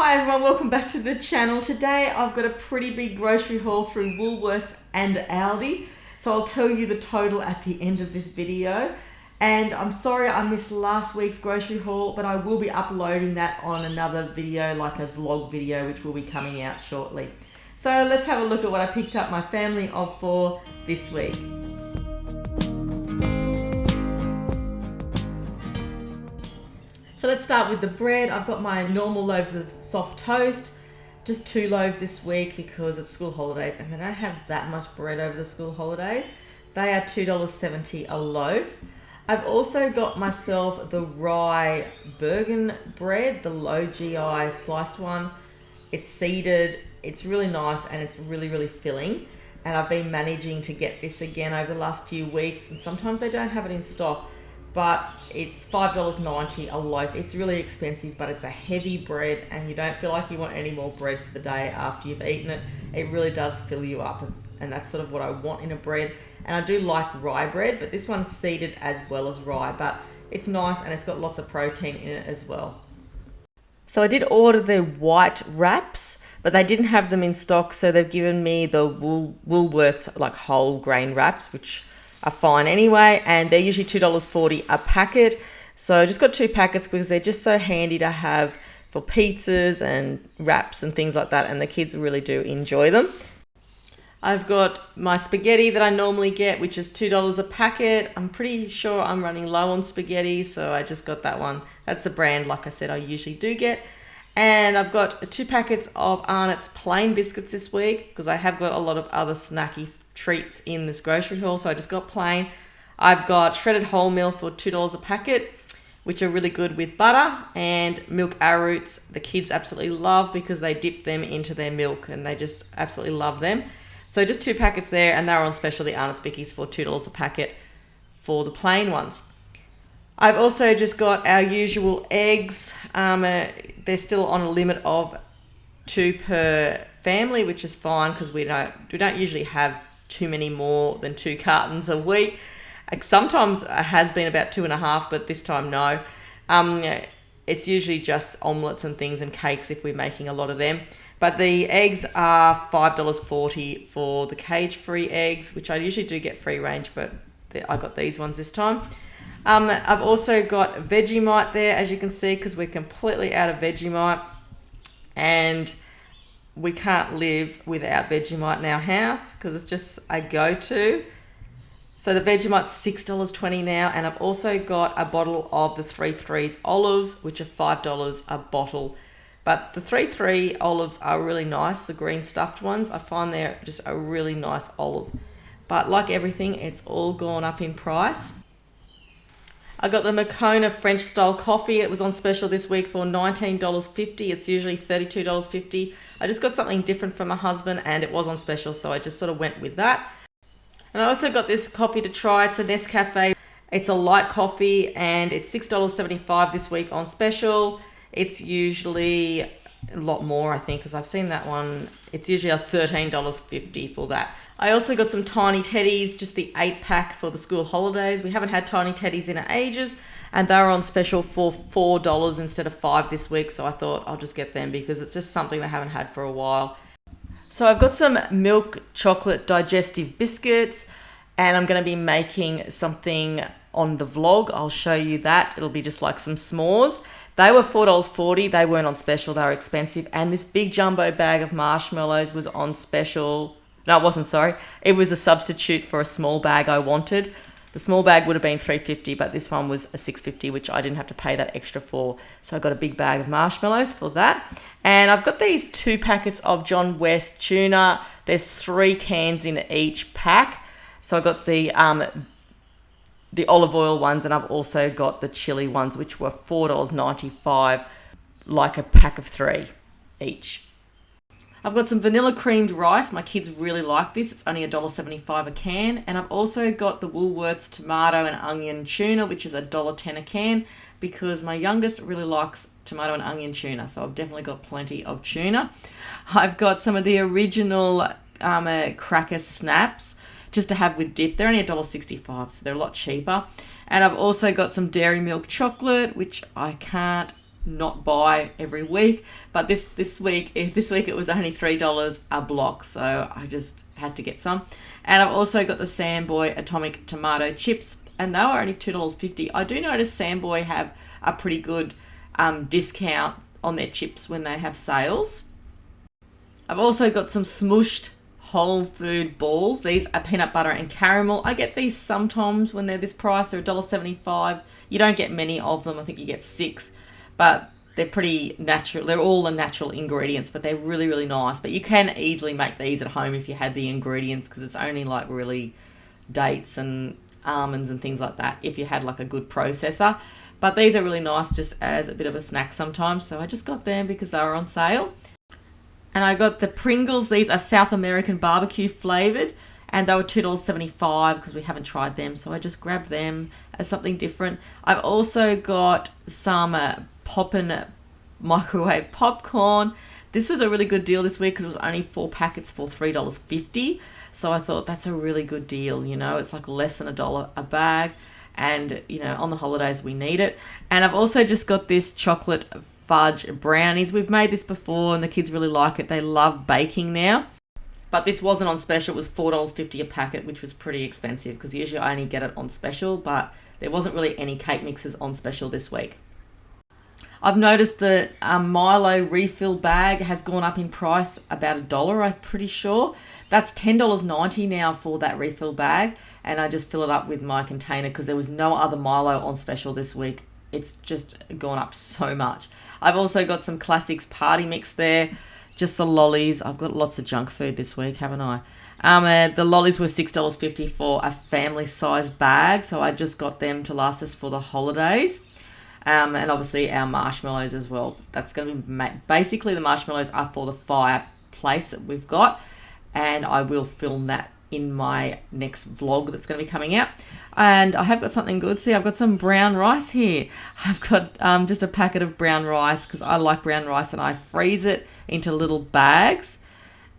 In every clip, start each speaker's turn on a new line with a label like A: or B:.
A: Hi everyone, welcome back to the channel. Today I've got a pretty big grocery haul through Woolworths and Aldi. So I'll tell you the total at the end of this video. And I'm sorry I missed last week's grocery haul, but I will be uploading that on another video, like a vlog video, which will be coming out shortly. So let's have a look at what I picked up my family of for this week. So let's start with the bread. I've got my normal loaves of soft toast, just 2 loaves this week because it's school holidays and they don't have that much bread over the school holidays. They are $2.70 a loaf. I've also got myself the rye Bergen bread, the low GI sliced one. It's seeded, it's really nice and it's really filling. And I've been managing to get this again over the last few weeks, and sometimes they don't have it in stock. But it's $5.90 a loaf. It's really expensive, but it's a heavy bread and you don't feel like you want any more bread for the day after you've eaten it. It really does fill you up, and that's sort of what I want in a bread. And I do like rye bread, but this one's seeded as well as rye, but it's nice and it's got lots of protein in it as well. So I did order the white wraps, but they didn't have them in stock, so they've given me the Woolworths like whole grain wraps, which are fine anyway, and they're usually $2.40 a packet. So I just got 2 packets because they're just so handy to have for pizzas and wraps and things like that, and the kids really do enjoy them. I've got my spaghetti that I normally get, which is $2 a packet. I'm pretty sure I'm running low on spaghetti, so I just got that one. That's a brand, like I said, I usually do get. And I've got 2 packets of Arnott's plain biscuits this week because I have got a lot of other snacky treats in this grocery haul, so I just got plain. I've got shredded wholemeal for $2 a packet, which are really good with butter, and milk arrowroots the kids absolutely love because they dip them into their milk and they just absolutely love them. So just 2 packets there, and they're on special, the Arnott's Bickies, for $2 a packet for the plain ones. I've also just got our usual eggs. They're still on a limit of 2 per family, which is fine because we don't usually have too many more than 2 cartons a week. Sometimes it has been about 2.5, but this time no. It's usually just omelettes and things and cakes if we're making a lot of them. But the eggs are $5.40 for the cage-free eggs, which I usually do get free range, but I got these ones this time. I've also got Vegemite there, as you can see, because we're completely out of Vegemite, and we can't live without Vegemite in our house because it's just a go-to. So the Vegemite's $6.20 now, and I've also got a bottle of the 3-3 olives, which are $5 a bottle. But the 3-3 olives are really nice, the green stuffed ones. I find they're just a really nice olive. But like everything, it's all gone up in price. I got the Moccona French style coffee. It was on special this week for $19.50. It's usually $32.50. I just got something different for my husband and it was on special, so I just sort of went with that. And I also got this coffee to try. It's a Nescafe. It's a light coffee and it's $6.75 this week on special. It's usually a lot more, I think, because I've seen that one. It's usually $13.50 for that. I also got some Tiny Teddies, just the 8-pack for the school holidays. We haven't had Tiny Teddies in ages, and they were on special for $4 instead of $5 this week, so I thought I'll just get them because it's just something I haven't had for a while. So I've got some milk chocolate digestive biscuits, and I'm going to be making something on the vlog. I'll show you that. It'll be just like some s'mores. They were $4.40. They weren't on special. They were expensive. And this big jumbo bag of marshmallows was on special. No, it wasn't, sorry. It was a substitute for a small bag I wanted. The small bag would have been $3.50, but this one was a $6.50, which I didn't have to pay that extra for. So I got a big bag of marshmallows for that. And I've got these 2 packets of John West tuna. There's 3 cans in each pack. So I got the olive oil ones, and I've also got the chili ones, which were $4.95, like a pack of 3 each. I've got some vanilla creamed rice. My kids really like this. It's only $1.75 a can. And I've also got the Woolworths tomato and onion tuna, which is $1.10 a can, because my youngest really likes tomato and onion tuna. So I've definitely got plenty of tuna. I've got some of the original cracker snaps just to have with dip. They're only $1.65, so they're a lot cheaper. And I've also got some dairy milk chocolate, which I can't not buy every week, but this week it was only $3 a block, so I just had to get some. And I've also got the Sandboy Atomic Tomato Chips, and they were only $2.50. I do notice Sandboy have a pretty good discount on their chips when they have sales. I've also got some smooshed whole food balls. These are peanut butter and caramel. I get these sometimes when they're this price. They're $1.75. You don't get many of them. I think you get 6, but they're pretty natural. They're all the natural ingredients, but they're really, really nice. But you can easily make these at home if you had the ingredients, because it's only like really dates and almonds and things like that if you had like a good processor. But these are really nice just as a bit of a snack sometimes. So I just got them because they were on sale. And I got the Pringles. These are South American barbecue flavoured, and they were $2.75 because we haven't tried them. So I just grabbed them as something different. I've also got some Poppin' microwave popcorn. This was a really good deal this week because it was only 4 packets for $3.50. So I thought that's a really good deal. You know, it's like less than $1 a bag. And, you know, on the holidays we need it. And I've also just got this chocolate fudge brownies. We've made this before and the kids really like it. They love baking now. But this wasn't on special. It was $4.50 a packet, which was pretty expensive because usually I only get it on special. But there wasn't really any cake mixes on special this week. I've noticed that Milo refill bag has gone up in price about $1, I'm pretty sure. That's $10.90 now for that refill bag. And I just fill it up with my container because there was no other Milo on special this week. It's just gone up so much. I've also got some Classics party mix there. Just the lollies. I've got lots of junk food this week, haven't I? The lollies were $6.50 for a family size bag. So I just got them to last us for the holidays. And obviously our marshmallows as well. That's going to be basically the marshmallows are for the fireplace that we've got. And I will film that in my next vlog that's going to be coming out. And I have got something good. See, I've got some brown rice here. I've got just a packet of brown rice because I like brown rice and I freeze it into little bags.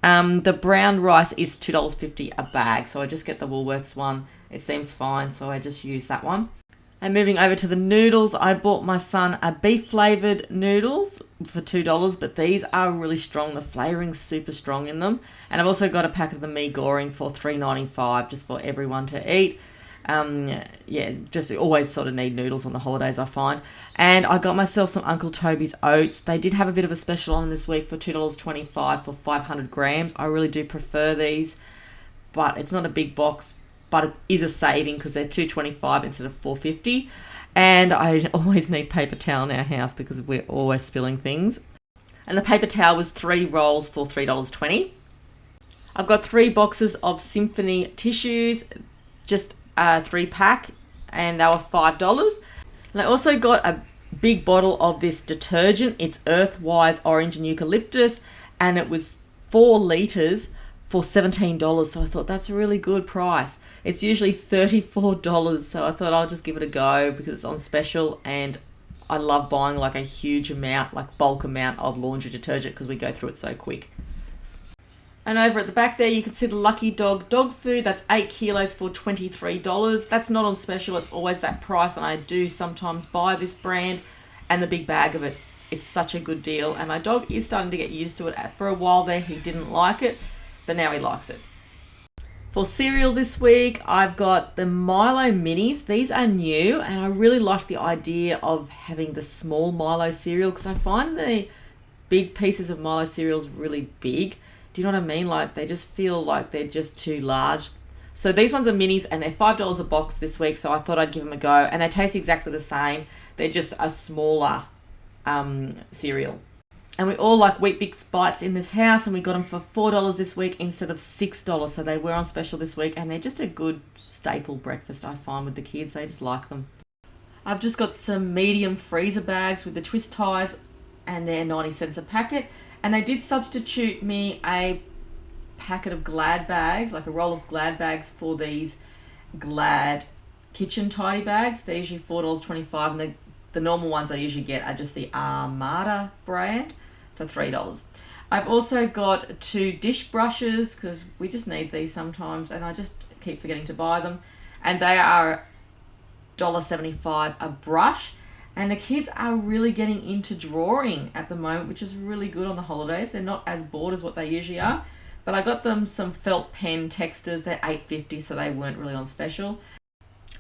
A: The brown rice is $2.50 a bag. So I just get the Woolworths one. It seems fine. So I just use that one. And moving over to the noodles, I bought my son a beef flavoured noodles for $2, but these are really strong. The flavouring's super strong in them. And I've also got a packet of the mee goreng for $3.95 just for everyone to eat. Just always sort of need noodles on the holidays, I find. And I got myself some Uncle Toby's oats. They did have a bit of a special on this week for $2.25 for 500 grams. I really do prefer these, but it's not a big box. But it is a saving because they're $2.25 instead of $4.50. And I always need paper towel in our house because we're always spilling things. And the paper towel was 3 rolls for $3.20. I've got 3 boxes of Symphony tissues, just a 3-pack, and they were $5. And I also got a big bottle of this detergent. It's Earthwise Orange and Eucalyptus, and it was 4 litres for $17. So I thought that's a really good price. It's usually $34, so I thought I'll just give it a go because it's on special, and I love buying like a huge amount, like bulk amount of laundry detergent because we go through it so quick. And over at the back there, you can see the Lucky Dog dog food. That's 8 kilos for $23. That's not on special. It's always that price, and I do sometimes buy this brand. And the big bag of it's such a good deal. And my dog is starting to get used to it. For a while there, he didn't like it, but now he likes it. For cereal this week, I've got the Milo Minis. These are new, and I really like the idea of having the small Milo cereal because I find the big pieces of Milo cereals really big. Do you know what I mean? Like they just feel like they're just too large. So these ones are minis, and they're $5 a box this week, so I thought I'd give them a go. And they taste exactly the same. They're just a smaller cereal. And we all like Wheat Bix Bites in this house, and we got them for $4 this week instead of $6. So they were on special this week, and they're just a good staple breakfast, I find, with the kids. They just like them. I've just got some medium freezer bags with the twist ties, and they're 90 cents a packet. And they did substitute me a packet of Glad bags, like a roll of Glad bags for these Glad kitchen tidy bags. They're usually $4.25, and the normal ones I usually get are just the Armada brand for $3. I've also got 2 dish brushes because we just need these sometimes, and I just keep forgetting to buy them. And they are $1.75 a brush. And the kids are really getting into drawing at the moment, which is really good on the holidays. They're not as bored as what they usually are. But I got them some felt pen texters. They're $8.50, so they weren't really on special.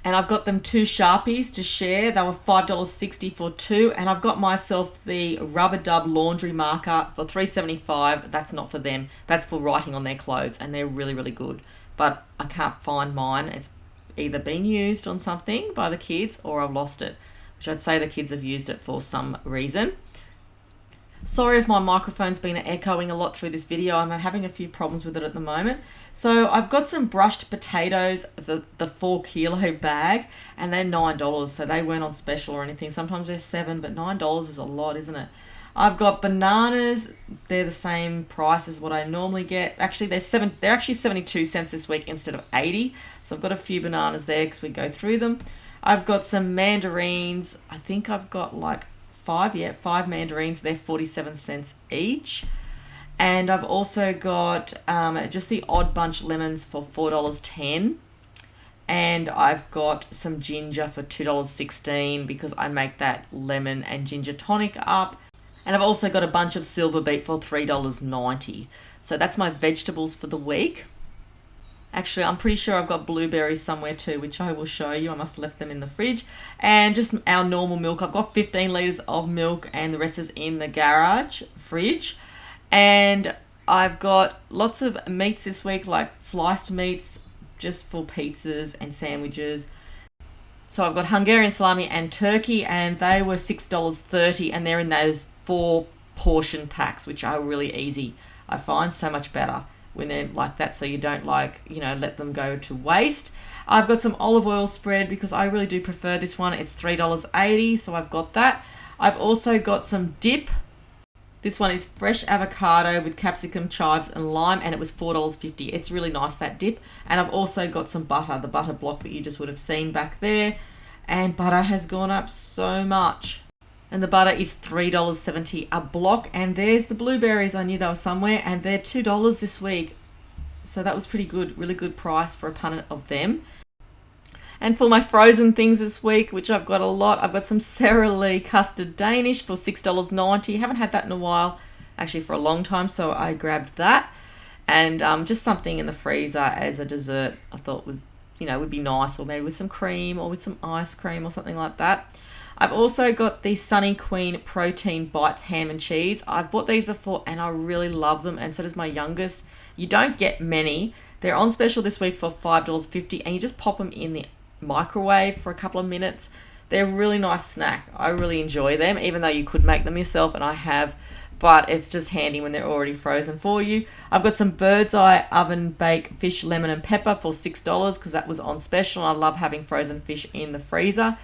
A: And I've got them 2 Sharpies to share. They were $5.60 for 2. And I've got myself the Rubber Dub laundry marker for $3.75. That's not for them. That's for writing on their clothes. And they're really, really good. But I can't find mine. It's either been used on something by the kids or I've lost it, which I'd say the kids have used it for some reason. Sorry if my microphone's been echoing a lot through this video. I'm having a few problems with it at the moment. So I've got some brushed potatoes, the 4 kilo bag, and they're $9. So they weren't on special or anything. Sometimes they're $7, but $9 is a lot, isn't it? I've got bananas. They're the same price as what I normally get. Actually, they're actually 72 cents this week instead of 80. So I've got a few bananas there because we go through them. I've got some mandarins. I think I've got like 5 mandarins. They're 47 cents each. And I've also got just the Odd Bunch lemons for $4.10. And I've got some ginger for $2.16 because I make that lemon and ginger tonic up. And I've also got a bunch of silver beet for $3.90. So that's my vegetables for the week. Actually, I'm pretty sure I've got blueberries somewhere too, which I will show you. I must have left them in the fridge. And just our normal milk. I've got 15 litres of milk and the rest is in the garage fridge. And I've got lots of meats this week, like sliced meats, just for pizzas and sandwiches. So I've got Hungarian salami and turkey, and they were $6.30, and they're in those 4 portion packs, which are really easy. I find so much better when they're like that, so you don't let them go to waste. I've got some olive oil spread because I really do prefer this one. It's $3.80, so I've got that. I've also got some dip. This one is fresh avocado with capsicum, chives and lime, and it was $4.50. It's really nice, that dip. And I've also got some butter, the butter block that you just would have seen back there. And butter has gone up so much. And the butter is $3.70 a block. And there's the blueberries. I knew they were somewhere. And they're $2 this week. So that was pretty good. Really good price for a punnet of them. And for my frozen things this week, which I've got a lot, I've got some Sara Lee custard Danish for $6.90. Haven't had that in a while, actually for a long time, so I grabbed that. And just something in the freezer as a dessert I thought was, would be nice, or maybe with some cream or with some ice cream or something like that. I've also got the Sunny Queen Protein Bites ham and cheese. I've bought these before and I really love them, and so does my youngest. You don't get many. They're on special this week for $5.50, and you just pop them in the microwave for a couple of minutes. They're a really nice snack. I really enjoy them, even though you could make them yourself, and I have, but it's just handy when they're already frozen for you. I've got some Bird's Eye oven bake fish, lemon and pepper for $6 because that was on special. I love having frozen fish in the freezer.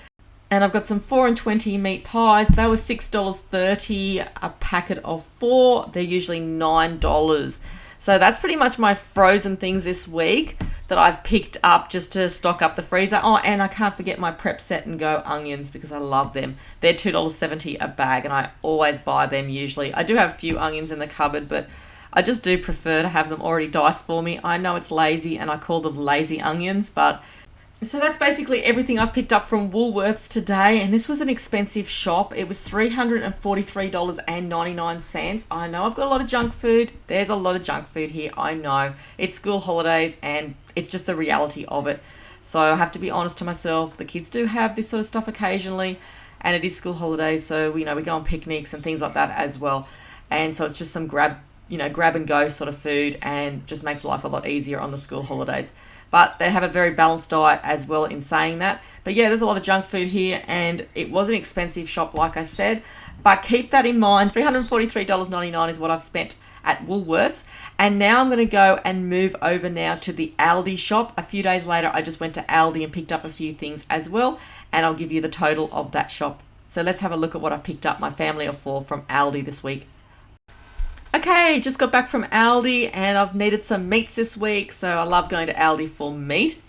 A: And I've got some 4 and 20 meat pies. They were $6.30 a packet of 4. They're usually $9. So that's pretty much my frozen things this week that I've picked up just to stock up the freezer. Oh, and I can't forget my Prep Set and Go onions because I love them. They're $2.70 a bag, and I always buy them usually. I do have a few onions in the cupboard, but I just do prefer to have them already diced for me. I know it's lazy, and I call them lazy onions, but... So that's basically everything I've picked up from Woolworths today, and this was an expensive shop. It was $343.99. I know I've got a lot of junk food. There's a lot of junk food here, I know. It's school holidays, and it's just the reality of it. So I have to be honest to myself. The kids do have this sort of stuff occasionally, and it is school holidays, so we go on picnics and things like that as well. And so it's just some grab and go sort of food, and just makes life a lot easier on the school holidays. But they have a very balanced diet as well in saying that. But yeah, there's a lot of junk food here, and it was an expensive shop, like I said. But keep that in mind. $343.99 is what I've spent at Woolworths. And now I'm going to go and move over now to the Aldi shop. A few days later, I just went to Aldi and picked up a few things as well. And I'll give you the total of that shop. So let's have a look at what I've picked up, my family of 4, from Aldi this week. Okay, just got back from Aldi and I've needed some meats this week, so I love going to Aldi for meat.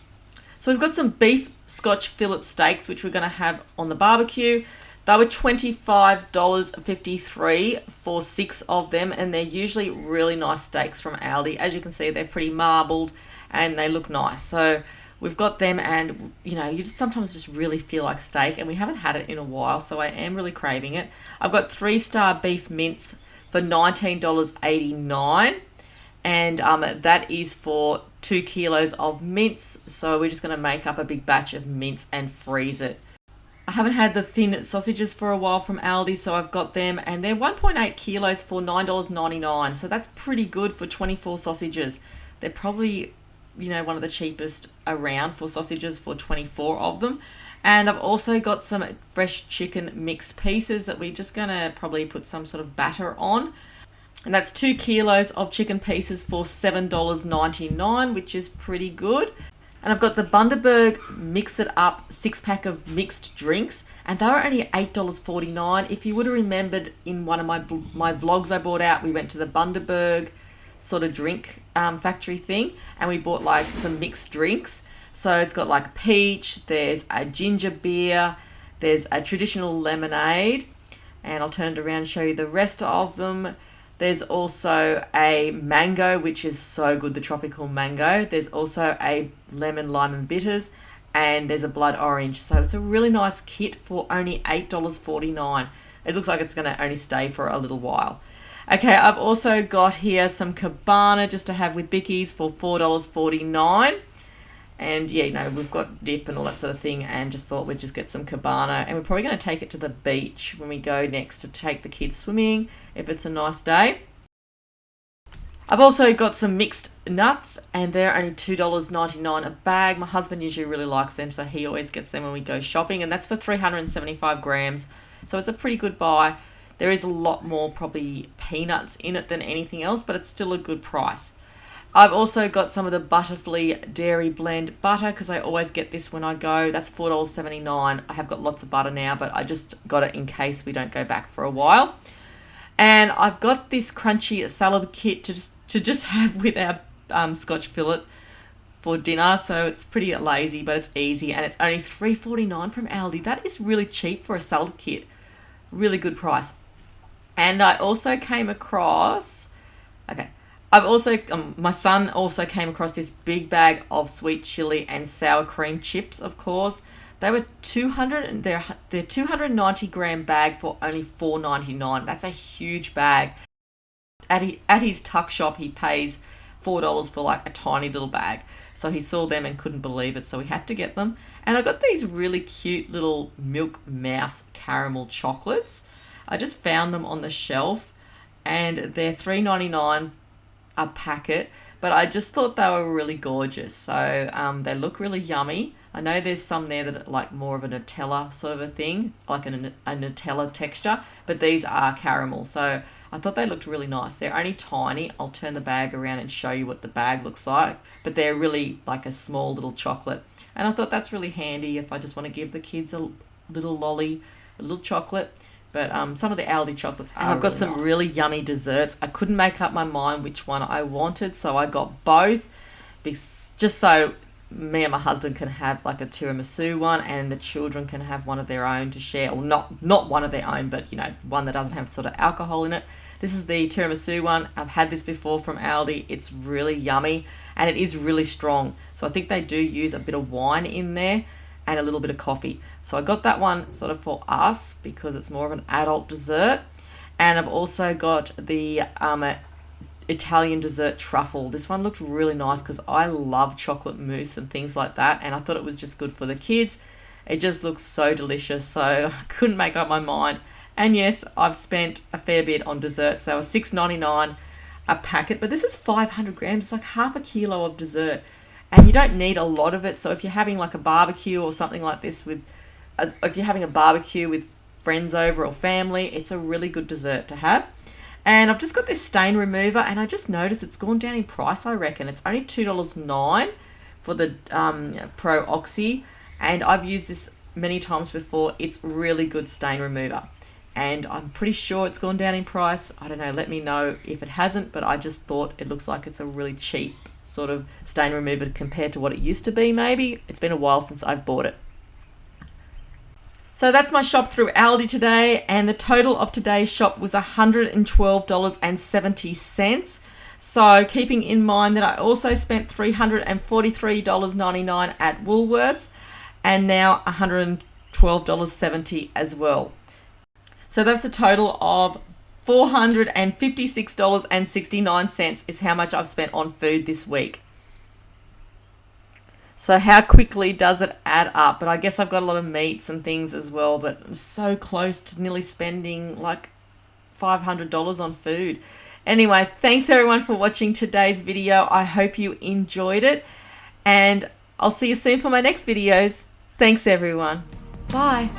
A: So we've got some beef Scotch fillet steaks, which we're going to have on the barbecue. They were $25.53 for 6 of them, and they're usually really nice steaks from Aldi. As you can see, they're pretty marbled and they look nice. So we've got them, and you know, you just sometimes just really feel like steak, and we haven't had it in a while, so I am really craving it. I've got 3-star beef mince for $19.89, and that is for 2 kilos of mince. So we're just going to make up a big batch of mince and freeze it. I haven't had the thin sausages for a while from Aldi, so I've got them, and they're 1.8 kilos for $9.99. So that's pretty good for 24 sausages. They're probably, you know, one of the cheapest around for sausages for 24 of them. And I've also got some fresh chicken mixed pieces that we're just going to probably put some sort of batter on. And that's 2 kilos of chicken pieces for $7.99, which is pretty good. And I've got the Bundaberg Mix It Up 6-pack of mixed drinks, and they were only $8.49. If you would have remembered in one of my vlogs I bought out, we went to the Bundaberg sort of drink factory thing, and we bought like some mixed drinks. So it's got like peach, there's a ginger beer, there's a traditional lemonade, and I'll turn it around and show you the rest of them. There's also a mango, which is so good, the tropical mango. There's also a lemon, lime and bitters, and there's a blood orange. So it's a really nice kit for only $8.49. It looks like it's going to only stay for a little while. Okay, I've also got here some cabana just to have with Bickies for $4.49. And yeah, you know, we've got dip and all that sort of thing, and just thought we'd just get some cabana. And we're probably going to take it to the beach when we go next to take the kids swimming, if it's a nice day. I've also got some mixed nuts, and they're only $2.99 a bag. My husband usually really likes them, so he always gets them when we go shopping, and that's for 375 grams. So it's a pretty good buy. There is a lot more probably peanuts in it than anything else, but it's still a good price. I've also got some of the Butterfly Dairy Blend butter, because I always get this when I go. That's $4.79. I have got lots of butter now, but I just got it in case we don't go back for a while. And I've got this crunchy salad kit to just have with our Scotch fillet for dinner. So it's pretty lazy, but it's easy, and it's only $3.49 from Aldi. That is really cheap for a salad kit. Really good price. And I also came across... Okay. I've also, my son also came across this big bag of sweet chili and sour cream chips, of course. They were they're 290 gram bag for only $4.99. That's a huge bag. At his tuck shop, he pays $4 for like a tiny little bag. So he saw them and couldn't believe it, so we had to get them. And I got these really cute little Milk Mouse caramel chocolates. I just found them on the shelf, and they're $3.99 a packet, but I just thought they were really gorgeous. So they look really yummy. I know there's some there that are like more of a Nutella sort of a thing, like a Nutella texture, but these are caramel. So I thought they looked really nice. They're only tiny. I'll turn the bag around and show you what the bag looks like, but they're really like a small little chocolate. And I thought that's really handy if I just want to give the kids a little lolly, a little chocolate. But some of the Aldi chocolates are. And I've got some really yummy desserts. I couldn't make up my mind which one I wanted, so I got both, just so me and my husband can have like a tiramisu one, and the children can have one of their own to share. Or not one of their own, but you know, one that doesn't have sort of alcohol in it. This is the tiramisu one. I've had this before from Aldi. It's really yummy, and it is really strong. So I think they do use a bit of wine in there and a little bit of coffee. So I got that one sort of for us because it's more of an adult dessert. And I've also got the Italian dessert truffle. This one looked really nice because I love chocolate mousse and things like that, and I thought it was just good for the kids. It just looks so delicious, so I couldn't make up my mind. And yes, I've spent a fair bit on desserts. They were $6.99 a packet, but this is 500 grams. It's like half a kilo of dessert, and you don't need a lot of it. So if you're having like a barbecue or something like this if you're having a barbecue with friends over or family, it's a really good dessert to have. And I've just got this stain remover, and I just noticed it's gone down in price, I reckon. It's only $2.09 for the Pro Oxy, and I've used this many times before. It's really good stain remover, and I'm pretty sure it's gone down in price. I don't know, let me know if it hasn't, but I just thought it looks like it's a really cheap sort of stain remover compared to what it used to be maybe. It's been a while since I've bought it. So that's my shop through Aldi today, and the total of today's shop was $112.70. So keeping in mind that I also spent $343.99 at Woolworths and now $112.70 as well. So that's a total of $456.69 is how much I've spent on food this week. So how quickly does it add up? But I guess I've got a lot of meats and things as well, but I'm so close to nearly spending like $500 on food. Anyway, thanks everyone for watching today's video. I hope you enjoyed it, and I'll see you soon for my next videos. Thanks everyone. Bye.